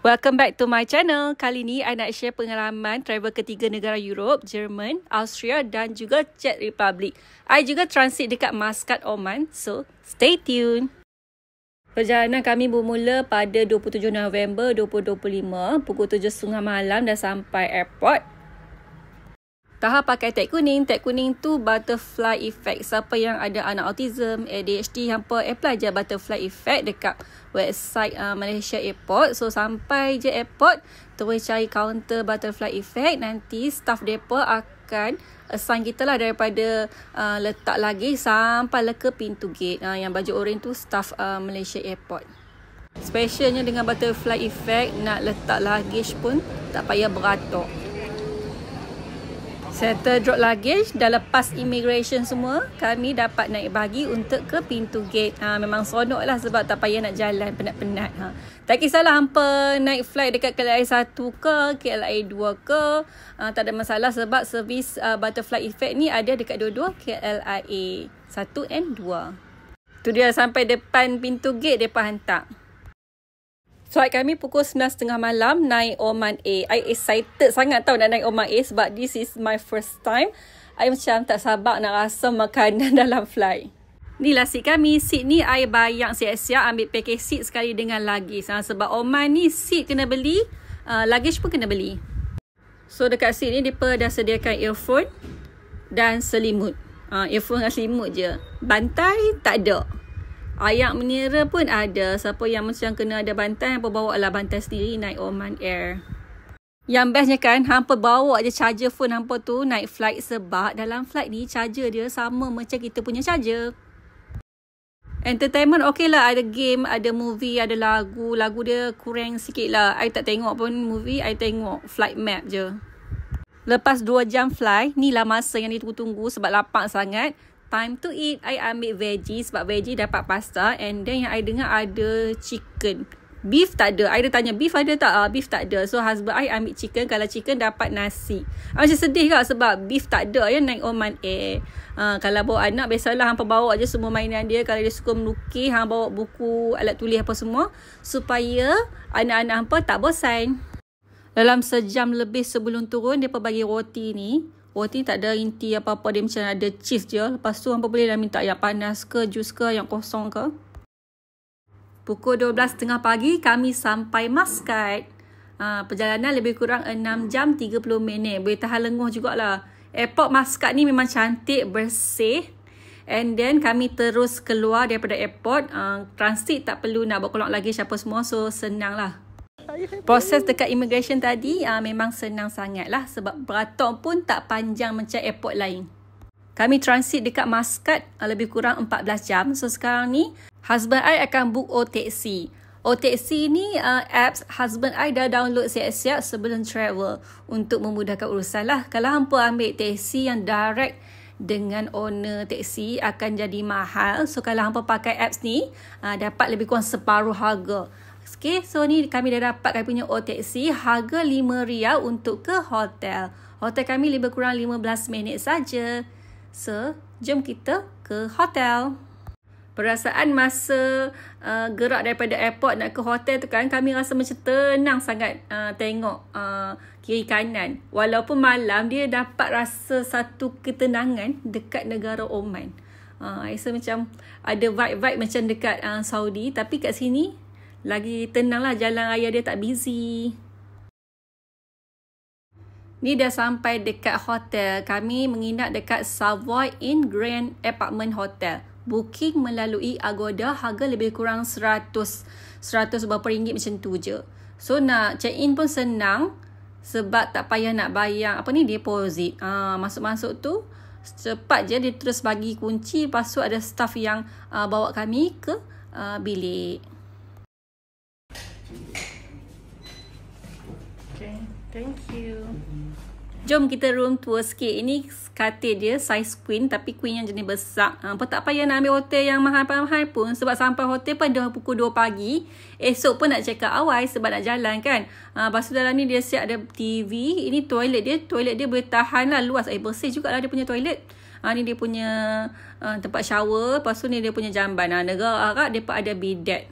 Welcome back to my channel. Kali ni I nak share pengalaman travel ke 3 negara Europe, Jerman, Austria dan juga Czech Republic. I juga transit dekat Muscat, Oman. So, stay tuned. Perjalanan kami bermula pada 27 November 2025, pukul 7.30 malam dah sampai airport. Tahap pakai tag kuning. Tag kuning tu butterfly effect. Siapa yang ada anak autism, ADHD, hampa apply je butterfly effect dekat website Malaysia Airport. So sampai je airport, terus cari kaunter butterfly effect. Nanti staff depa akan assign kita lah daripada letak lagi sampai ke pintu gate. Yang baju oren tu staff Malaysia Airport. Specialnya dengan butterfly effect, nak letak luggage pun tak payah beratur. Settle drop luggage, dah lepas immigration semua, kami dapat naik bagi untuk ke pintu gate. Memang seronok lah sebab tak payah nak jalan penat-penat. Tak kisahlah hampa naik flight dekat KLIA 1 ke, KLIA 2 ke. Tak ada masalah sebab servis butterfly effect ni ada dekat dua-dua KLIA 1 and 2. Tu dia sampai depan pintu gate, mereka hantar. Flight kami pukul 9.30 malam naik Oman Air. I excited sangat tau nak naik Oman Air sebab this is my first time. I macam tak sabar nak rasa makanan dalam flight. Ni lah seat kami. Seat ni I bayang siap-siap ambil package seat sekali dengan luggage. Sebab Oman ni seat kena beli, luggage pun kena beli. So dekat seat ni mereka dah sediakan earphone dan selimut. Earphone dan selimut je. Bantai tak ada. Ayak menira pun ada. Siapa yang macam kena ada bantai, hampa bawa lah bantai sendiri naik Oman Air. Yang bestnya kan, hampa bawa je charger phone hampa tu naik flight sebab dalam flight ni charger dia sama macam kita punya charger. Entertainment okey lah, ada game, ada movie, ada lagu. Lagu dia kurang sikit lah. I tak tengok pun movie, I tengok flight map je. Lepas 2 jam fly, ni lah masa yang ditunggu-tunggu sebab lapang sangat. Time to eat. I ambil veggie sebab veggie dapat pasta. And then yang I dengar ada chicken. Beef tak ada. I dah tanya beef ada tak? Beef tak ada. So husband I ambil chicken. Kalau chicken dapat nasi. Macam sedih kak sebab beef tak ada ya naik Oman Air. Kalau bawa anak biasalah hampa bawa je semua mainan dia. Kalau dia suka melukis, hampa bawa buku, alat tulis apa semua. Supaya anak-anak hampa tak bosan. Dalam sejam lebih sebelum turun, dia bagi roti ni. Roti tak ada inti apa-apa, dia macam ada cheese je. Lepas tu hampa boleh dah minta yang panas ke, jus ke, yang kosong ke. Pukul 12.30 pagi kami sampai Muscat. Perjalanan lebih kurang 6 jam 30 minit. Boleh tahan lenguh jugalah. Airport Muscat ni memang cantik, bersih. And then kami terus keluar daripada airport. Transit tak perlu nak bawa keluar luggage apa semua. So senang lah. Proses dekat immigration tadi memang senang sangat lah sebab beratur pun tak panjang macam airport lain. Kami transit dekat Muscat lebih kurang 14 jam. So sekarang ni husband I akan book O-Taxi. O-Taxi ni apps husband I dah download siap-siap sebelum travel untuk memudahkan urusan lah. Kalau hampa ambil taxi yang direct dengan owner taxi akan jadi mahal. So kalau hampa pakai apps ni dapat lebih kurang separuh harga. Okay, so ni kami dah dapat kami punya O-Taxi. Harga RM5 untuk ke hotel. Hotel kami lebih kurang 15 minit saja. So, jom kita ke hotel. Perasaan masa gerak daripada airport nak ke hotel tu kan, kami rasa macam tenang sangat tengok kiri kanan. Walaupun malam, dia dapat rasa satu ketenangan dekat negara Oman. Rasa macam ada vibe-vibe macam dekat Saudi. Tapi kat sini, lagi tenang lah, jalan raya dia tak busy. Ni dah sampai dekat hotel. Kami menginap dekat Savoy Inn Grand Apartment Hotel. Booking melalui Agoda, harga lebih kurang 100 berapa ringgit macam tu je. So nak check in pun senang sebab tak payah nak bayar deposit. Masuk-masuk tu cepat je, dia terus bagi kunci. Lepas tu ada staff yang bawa kami ke bilik. Okay, thank you. Jom kita room tour sikit. Ini katil dia size queen tapi queen yang jenis besar. Tak payah nak ambil hotel yang mahal-mahal pun sebab sampai hotel pun dah pukul 2 pagi. Esok pun nak check out awal sebab nak jalan kan. Lepas tu dalam ni dia siap ada TV. Ini toilet dia. Toilet dia boleh tahan lah luas. Bersih jugalah dia punya toilet. Ni dia punya tempat shower. Lepas tu ni dia punya jamban. Negara Arab dia pun ada bidet.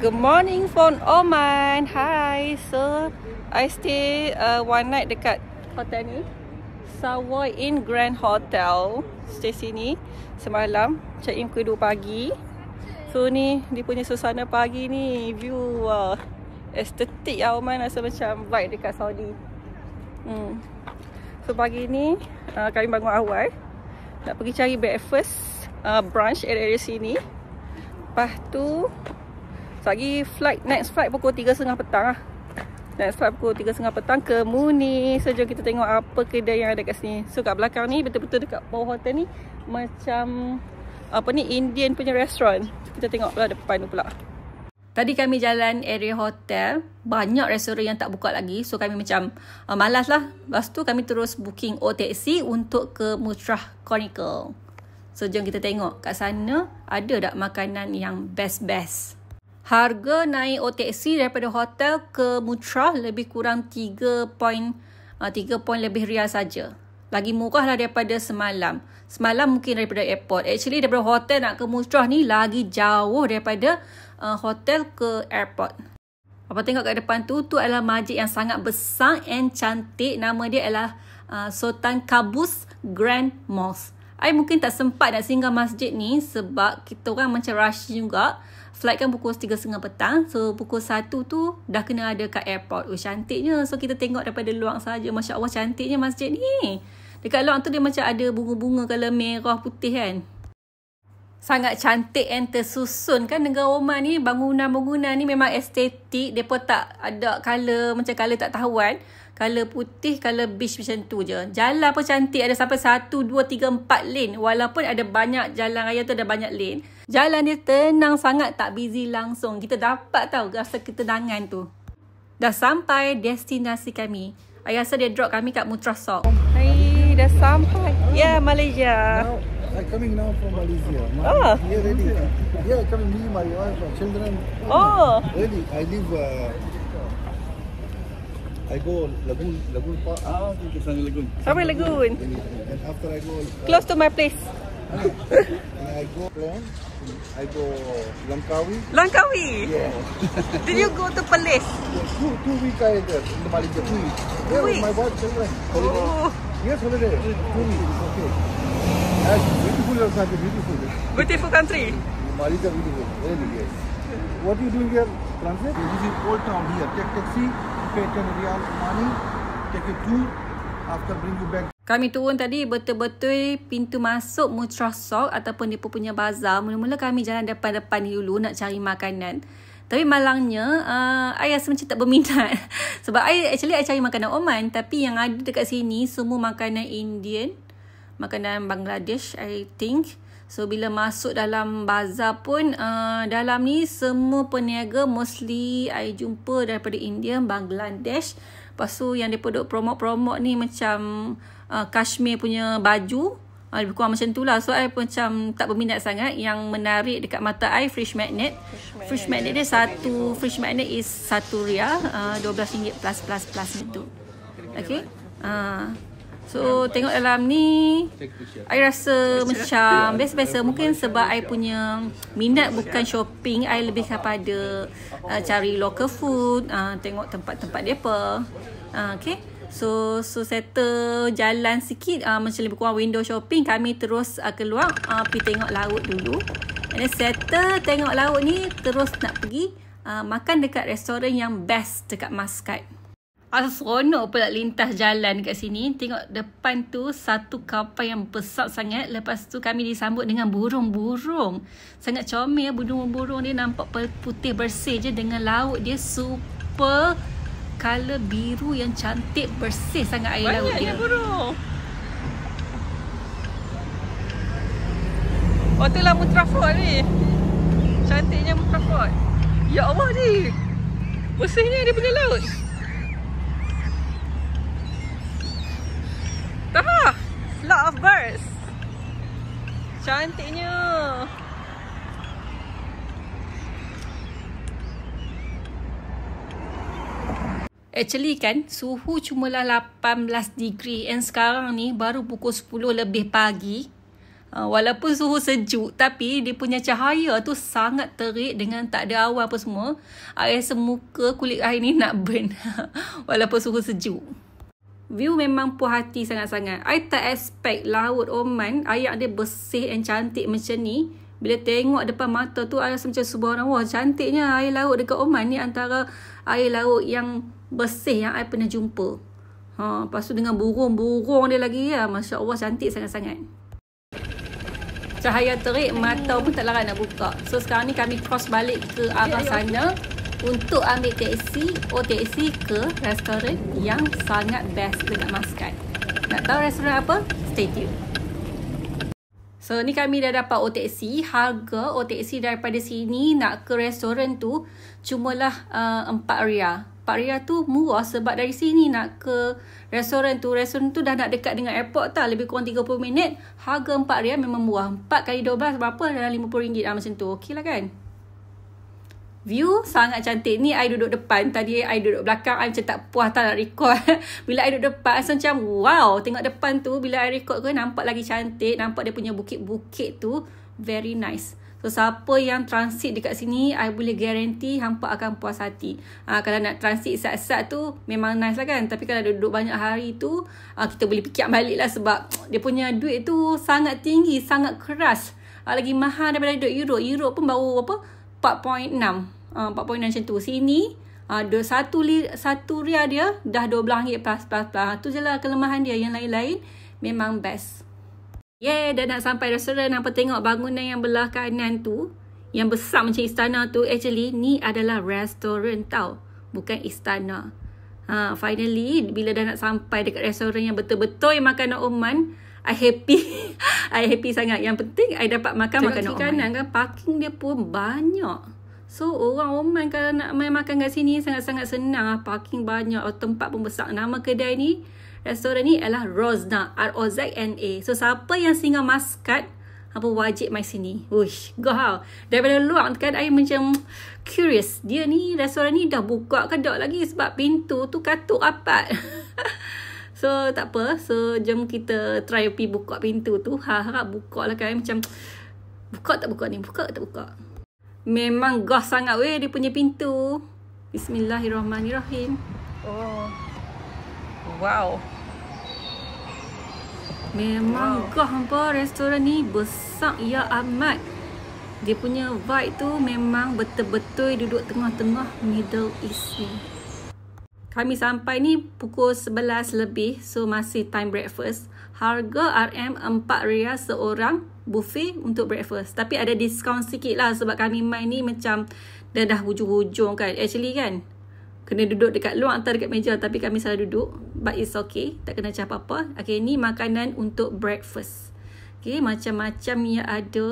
Good morning from Oman. Hi. So, I stay one night dekat hotel ni. Savoy Inn Grand Hotel. Stay sini semalam. Check in pukul 2 pagi. So, ni dia punya suasana pagi ni. View estetik lah Oman. Rasa macam vibe dekat Saudi. So, pagi ni kami bangun awal. Nak pergi cari breakfast. Brunch area sini. Lepas tu lagi next flight pukul 3.30 petang lah. Next flight pukul 3.30 petang ke Muni. So jom kita tengok apa kedai yang ada kat sini. So kat belakang ni betul-betul dekat bawah hotel ni macam Indian punya restoran. Kita tengok pula depan tu pula. Tadi kami jalan area hotel, banyak restoran yang tak buka lagi. So kami macam malas lah. Lepas tu kami terus booking taxi untuk ke Mutrah Chronicle. So jom kita tengok kat sana ada tak makanan yang best-best. Harga naik taxi daripada hotel ke Mutrah lebih kurang 3 poin lebih rial saja. Lagi murah lah daripada semalam. Semalam mungkin daripada airport. Actually daripada hotel nak ke Mutrah ni lagi jauh daripada hotel ke airport. Apa tengok kat depan tu adalah masjid yang sangat besar and cantik. Nama dia adalah Sultan Qaboos Grand Mosque. I mungkin tak sempat nak singgah masjid ni sebab kita orang macam rush juga. Flight kan pukul 3.30 petang. So pukul 1 tu dah kena ada kat airport. Oh cantiknya. So kita tengok daripada luar saja. Masya Allah cantiknya masjid ni. Dekat luar tu dia macam ada bunga-bunga color merah putih kan. Sangat cantik and tersusun kan negara Oman ni. Bangunan-bangunan ni memang estetik. Dia pun tak ada color macam color tak tahuan. Color putih, color beige macam tu je. Jalan pun cantik. Ada sampai 1, 2, 3, 4 lane. Walaupun ada banyak jalan raya tu ada banyak lane. Jalan dia tenang sangat, tak busy langsung. Kita dapat tahu rasa ketenangan tu. Dah sampai destinasi kami. I rasa dia drop kami kat Mutrah Souq. Hai, dah sampai. Ya, Malaysia. Now, I'm coming now from Malaysia. Here ready. Here coming me, my wife, my children. Oh. Ready. I live. I go Lagoon Park. Sampai Lagoon. Sampai Lagoon. And after I go. Close to my place. And I go Plan. I go Langkawi. Langkawi? Yeah. Did you go to Perlis? Yeah, 2 weeks I there in Malaysia. 2 weeks. Yeah, with my wife, children. Holiday. Oh. Yes, holiday. 2 weeks. Okay. Beautiful country. Beautiful. Beautiful country. Malaysia beautiful. Really, yes. What you doing here? Translate. This is old town here. Take taxi. Pay 10 rial money. Take a tour. After bring you back. Kami turun tadi betul-betul pintu masuk Mutrah Souq ataupun dia punya bazar. Mula-mula kami jalan depan-depan ni dulu nak cari makanan. Tapi malangnya, I rasa macam tak berminat. Sebab I cari makanan Oman. Tapi yang ada dekat sini semua makanan Indian. Makanan Bangladesh, I think. So, bila masuk dalam bazar pun, dalam ni semua peniaga mostly I jumpa daripada India, Bangladesh. Lepas tu yang dia duk promote ni macam Kashmir punya baju. Lebih kurang macam tu lah. So, I pun macam tak berminat sangat. Yang menarik dekat mata I, fridge magnet. Fridge magnet dia fridge magnet is 1 rial. RM12 plus macam tu. Okay. So, tengok dalam ni, I rasa macam biasa-biasa. Mungkin sebab I punya minat bukan shopping. I lebih kepada cari local food, tengok tempat-tempat mereka. Okay. So settle jalan sikit, macam lebih kurang window shopping. Kami terus keluar, pergi tengok laut dulu. And then settle tengok laut ni, terus nak pergi makan dekat restoran yang best dekat Muscat. Seronok pula lintas jalan dekat sini. Tengok depan tu satu kapal yang besar sangat. Lepas tu kami disambut dengan burung-burung. Sangat comel burung-burung dia, nampak putih bersih je dengan laut dia super color biru yang cantik, bersih sangat air laut dia. Banyaknya burung. Oh tu lah Mutrah Fort ni. Cantiknya Mutrah Fort. Ya Allah ni. Bersihnya dia punya laut. Tah, lot of birds. Cantiknya. Actually kan, suhu cumalah 18 degree and sekarang ni baru pukul 10 lebih pagi. Walaupun suhu sejuk, tapi dia punya cahaya tu sangat terik dengan tak ada awan apa semua. Air semuka kulit air ni nak burn. Walaupun suhu sejuk. View memang puas hati sangat-sangat. I tak expect laut Oman, air dia bersih dan cantik macam ni. Bila tengok depan mata tu, I rasa macam subhanallah, wah cantiknya air laut dekat Oman ni antara air laut yang bersih yang I pernah jumpa. Lepas tu dengan burung-burung dia lagi ya. Masya Allah, cantik sangat-sangat. Cahaya terik, mata pun tak larang nak buka. So sekarang ni kami cross balik ke arah sana untuk ambil taksi ke restoran yang sangat best dekat Muscat. Nak tahu restoran apa? Stay tune. So ni kami dah dapat taksi. Harga taksi daripada sini nak ke restoran tu cumalah 4 riyal. 4 riyal tu murah sebab dari sini nak ke restoran tu dah nak dekat dengan airport tau. Lebih kurang 30 minit. Harga 4 riyal memang murah. 4 kali 12 berapa? Dalam RM50 macam tu. Okey lah kan? View sangat cantik. Ni I duduk depan. Tadi I duduk belakang. I macam tak puas tak nak record. Bila I duduk depan, I macam wow. Tengok depan tu. Bila I record ke, nampak lagi cantik. Nampak dia punya bukit-bukit tu. Very nice. So, siapa yang transit dekat sini, I boleh guarantee hampa akan puas hati. Kalau nak transit sat-sat tu, memang nice lah kan. Tapi kalau duduk banyak hari tu, kita boleh fikir balik lah sebab dia punya duit tu sangat tinggi, sangat keras. Lagi mahal daripada duit Euro. Euro pun baru 4.6 macam tu. Sini, satu riyal dia dah RM12 plus. Tu je lah kelemahan dia. Yang lain-lain memang best. Dah nak sampai restoran. Nampak tengok bangunan yang belah kanan tu, yang besar macam istana tu. Actually, ni adalah restoran tau. Bukan istana. Finally, bila dah nak sampai dekat restoran yang betul-betul yang makanan Oman, I happy. I happy sangat. Yang penting, I dapat makan makanan Oman. Kanan kan, parking dia pun banyak. So, orang Oman kalau nak main makan kat sini, sangat-sangat senang. Parking banyak. Tempat pun besar. Nama kedai ni, restoran ni adalah Rozna, R-O-Z-N-A. So, siapa yang singgah Muscat, apa wajib mai sini. Uish, go. Daripada luar kan, I macam curious. Dia ni, restoran ni dah buka ke tak lagi sebab pintu tu katuk rapat. So, tak apa. So, jom kita try pergi buka pintu tu. Harap buka lah kan. Macam, buka tak buka ni? Buka tak buka? Memang gah sangat weh dia punya pintu. Bismillahirrahmanirrahim. Oh. Wow. Memang gah hampa restoran ni besar ya amat. Dia punya vibe tu memang betul-betul duduk tengah-tengah Middle East ni. Kami sampai ni pukul 11 lebih. So masih time breakfast. Harga RM4 riyal seorang buffet untuk breakfast. Tapi ada diskaun sikit lah sebab kami main ni macam dah hujung-hujung kan. Actually kan, kena duduk dekat luar atau dekat meja. Tapi kami salah duduk. But it's okay. Tak kena macam apa-apa. Okay, ni makanan untuk breakfast. Okay, macam-macam yang ada.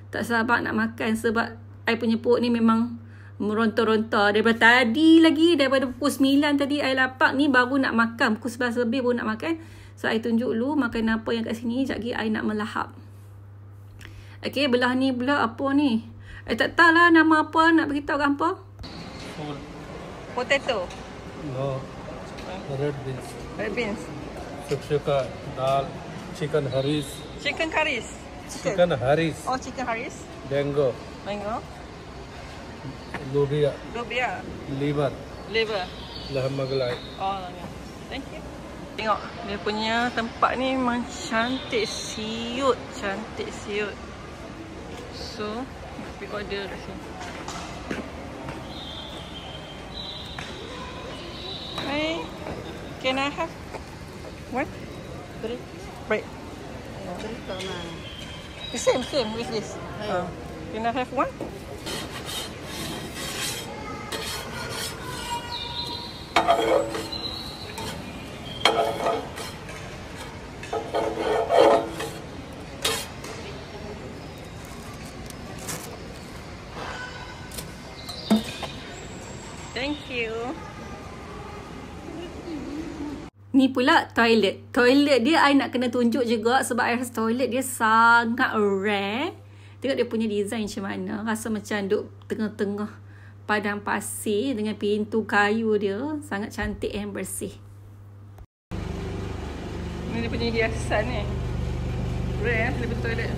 Tak sabar nak makan sebab I punya perut ni memang meronta-ronta. Daripada tadi lagi, daripada pukul 9 tadi I lapar ni baru nak makan. Pukul 11 lebih baru nak makan. So, I tunjuk dulu makan apa yang kat sini. Sekejap lagi I nak melahap. Okay, belah ni pula apa ni? I tak tahu lah nama apa. Nak beritahu ke apa? Potato. No. Red beans. Red beans. Shukshika, dal, chicken haris. Chicken curries. Chicken haris. Oh, chicken haris. Mango. Lobia. Liver. Laham maglai. Oh, thank you. Tengok, dia punya tempat ni memang cantik siut. So, we order kat sini. Hey, can I have what? Bread. The same with this. Can I have one? Thank you. Ni pula toilet. Toilet dia I nak kena tunjuk juga sebab I rasa toilet dia sangat rare. Tengok dia punya design macam mana. Rasa macam duduk tengah-tengah padang pasir dengan pintu kayu dia. Sangat cantik dan bersih. Ni dia punya hiasan ni. Lebih toilet.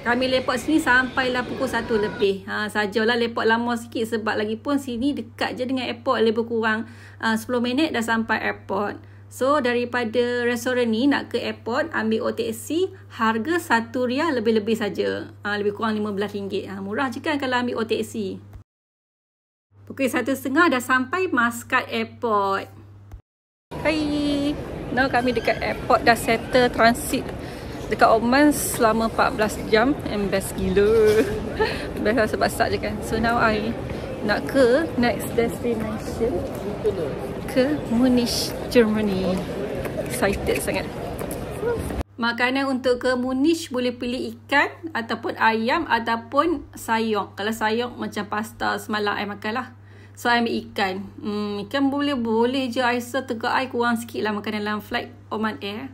Kami lepak sini sampailah pukul 1 lebih. Sajalah lepak lama sikit sebab lagi pun sini dekat je dengan airport, lebih kurang 10 minit dah sampai airport. So daripada restoran ni nak ke airport ambil taxi, harga RM1 lebih-lebih saja. Lebih kurang RM15. Murah je kan kalau ambil taxi. Pukul 1.30 dah sampai Muscat Airport. Hai. Now kami dekat airport dah settle transit dekat Oman selama 14 jam. And best gila. Best sebab start je kan. So now I nak ke next destination, ke Munich, Germany. Excited sangat. Makanan untuk ke Munich boleh pilih ikan ataupun ayam ataupun sayur. Kalau sayur macam pasta semalam I makan lah. So I ambil ikan. Ikan boleh je. I rasa tegak I kurang sikit lah makan dalam flight Oman Air.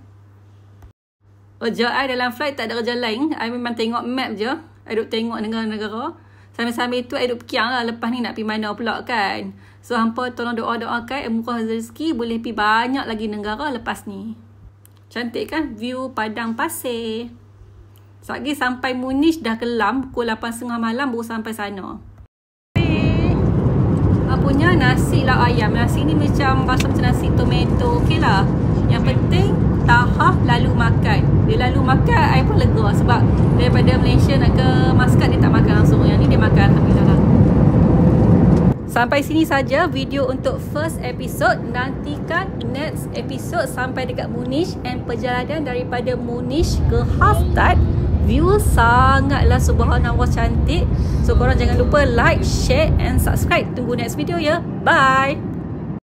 Kerja I dalam flight tak ada kerja lain. I memang tengok map je. I duk tengok negara-negara. Sambil-sambil tu I duk fikir lah lepas ni nak pergi mana pula kan. So hampa tolong doa-doakan murah rezeki boleh pergi banyak lagi negara lepas ni. Cantik kan view padang pasir. Sekejap sampai Munich dah kelam. Pukul 8.30 malam baru sampai sana. Punya nasi lah ayam. Nasi ni macam rasa macam nasi tomato. Okey lah. Yang penting tahap lalu makan. Dia lalu makan, I pun lega sebab daripada Malaysia nak ke Muscat dia tak makan langsung. Yang ni dia makan alhamdulillah. Sampai sini saja video untuk first episode. Nantikan next episode sampai dekat Munich and perjalanan daripada Munich ke Hallstatt. View sangatlah subhanallah cantik. So korang jangan lupa like, share and subscribe. Tunggu next video ya. Bye.